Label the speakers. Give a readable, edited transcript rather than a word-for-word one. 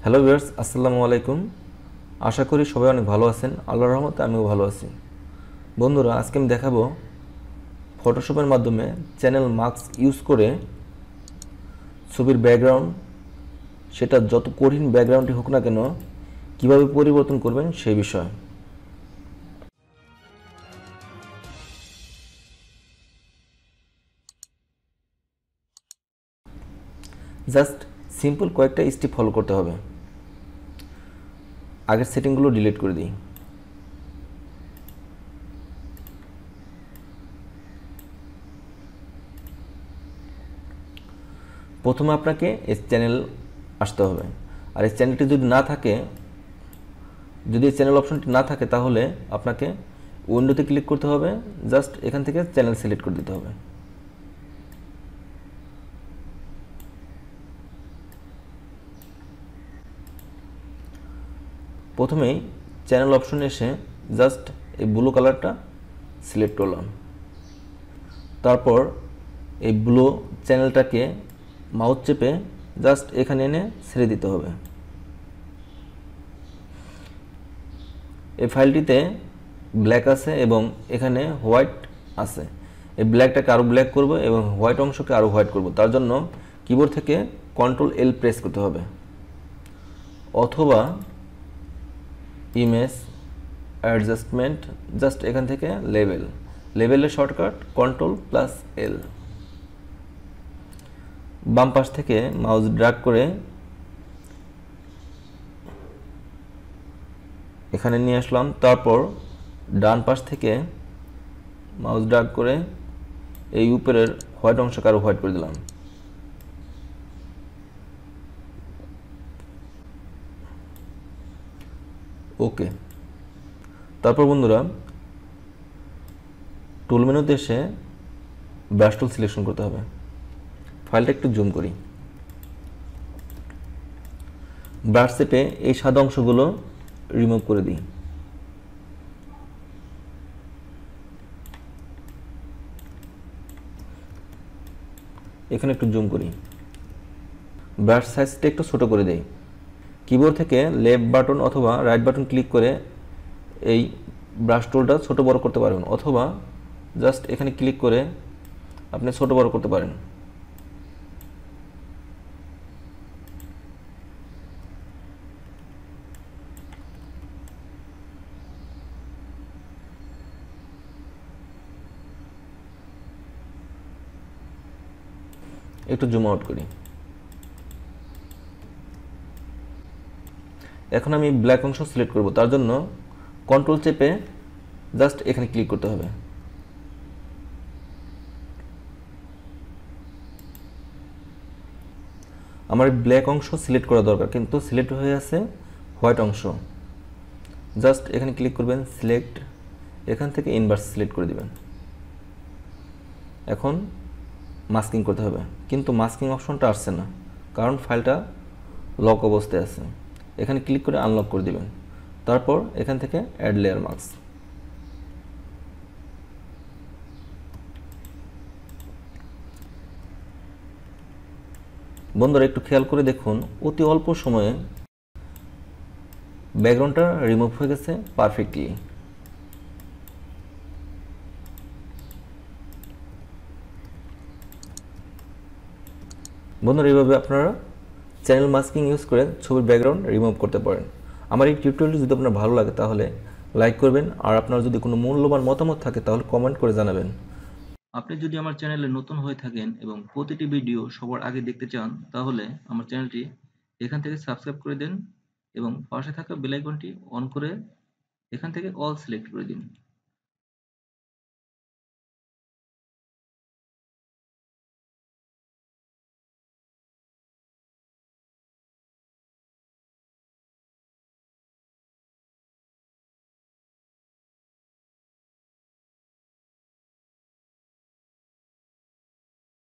Speaker 1: Hello viewers, আসসালামু আলাইকুম। আশা করি সবাই অনেক ভালো আছেন। আল্লাহর রহমতে আমিও ভালো আছি। বন্ধুরা, আজকে আমি দেখাবো ফটোশপের মাধ্যমে চ্যানেল মাস্ক ইউজ করে ছবির ব্যাকগ্রাউন্ড, সেটা যত কঠিন ব্যাকগ্রাউন্ডই হোক না কেন, কীভাবে পরিবর্তন করবেন সেই বিষয়ে। জাস্ট সিম্পল কয়েকটা স্টেপ ফলো করতে হবে। আগের সেটিংগুলো ডিলিট করে দিই। প্রথমে আপনাকে এই চ্যানেল আসতে হবে। আর এই চ্যানেলটি যদি না থাকে, যদি এই চ্যানেল অপশনটি না থাকে, তাহলে আপনাকে উইন্ডোতে ক্লিক করতে হবে। জাস্ট এখান থেকে চ্যানেল সিলেক্ট করে দিতে হবে। প্রথমেই চ্যানেল অপশনে এসে জাস্ট এই ব্লু কালারটা সিলেক্ট করলাম। তারপর এই ব্লু চ্যানেলটাকে মাউস চেপে জাস্ট এখানে এনে ছেড়ে দিতে হবে। এই ফাইলটিতে ব্ল্যাক আছে এবং এখানে হোয়াইট আছে। এই ব্ল্যাকটাকে আরও ব্ল্যাক করব এবং হোয়াইট অংশকে আরও হোয়াইট করব। তার জন্য কিবোর্ড থেকে Ctrl+L প্রেস করতে হবে, অথবা ইমেজ অ্যাডজাস্টমেন্ট, জাস্ট এখান থেকে লেভেলের শর্টকাট Ctrl+L। বাম পাশ থেকে মাউস ড্র্যাগ করে এখানে নিয়ে আসলাম। তারপর ডান পাশ থেকে মাউস ড্র্যাগ করে এই উপরের হোয়াইট অংশকে আরও হোয়াইট করে দিলাম। ওকে। তারপর বন্ধুরা, টুল মেনুতে এসে ব্রাশ টুল সিলেকশন করতে হবে। ফাইলটা একটু জুম করি। ব্রাশ চেপে এই সাদা অংশগুলো রিমুভ করে দিই। এখানে একটু জুম করি। ব্রাশ সাইজটা একটু ছোট করে দেই। কিবোর্ড থেকে লেফট বাটন অথবা রাইট বাটন ক্লিক করে এই ব্রাশ টুলটা ছোট বড় করতে পারবেন, অথবা জাস্ট এখানে ক্লিক করে আপনি ছোট বড় করতে পারেন। একটু জুম আউট করি। এখন আমি ব্ল্যাক অংশ সিলেক্ট করব। তার জন্য কন্ট্রোল চেপে জাস্ট এখানে ক্লিক করতে হবে। আমার ব্ল্যাক অংশ সিলেক্ট করা দরকার, কিন্তু সিলেক্ট হয়ে আছে হোয়াইট অংশ। জাস্ট এখানে ক্লিক করবেন, সিলেক্ট, এখান থেকে ইনভার্স সিলেক্ট করে দিবেন। এখন মাস্কিং করতে হবে, কিন্তু মাস্কিং অপশনটা আসছে না, কারণ ফাইলটা লক অবস্থায় আছে। এখানে ক্লিক করে আনলক করে দিবেন। তারপর এখান থেকে অ্যাড লেয়ার মাস্ক। বন্ধুরা, একটু খেয়াল করে দেখুন, অতি অল্প সময়ে ব্যাকগ্রাউন্ডটা রিমুভ হয়ে গেছে পারফেক্টলি। বন্ধুরা, এইভাবে আপনারা চ্যানেল মাস্কিং ইউজ করে ছবির ব্যাকগ্রাউন্ড রিমুভ করতে পারেন। আমার এই টিউটোরিয়ালটি যদি আপনার ভালো লাগে তাহলে লাইক করবেন, আর আপনার যদি কোনো মূল্যবান মতামত থাকে তাহলে কমেন্ট করে জানাবেন।
Speaker 2: আপনি যদি আমার চ্যানেলে নতুন হয়ে থাকেন এবং প্রতিটি ভিডিও সবার আগে দেখতে চান, তাহলে আমার চ্যানেলটি এখান থেকে সাবস্ক্রাইব করে দিন এবং পাশে থাকা বেল আইকনটি অন করে এখান থেকে অল সিলেক্ট করে দিন।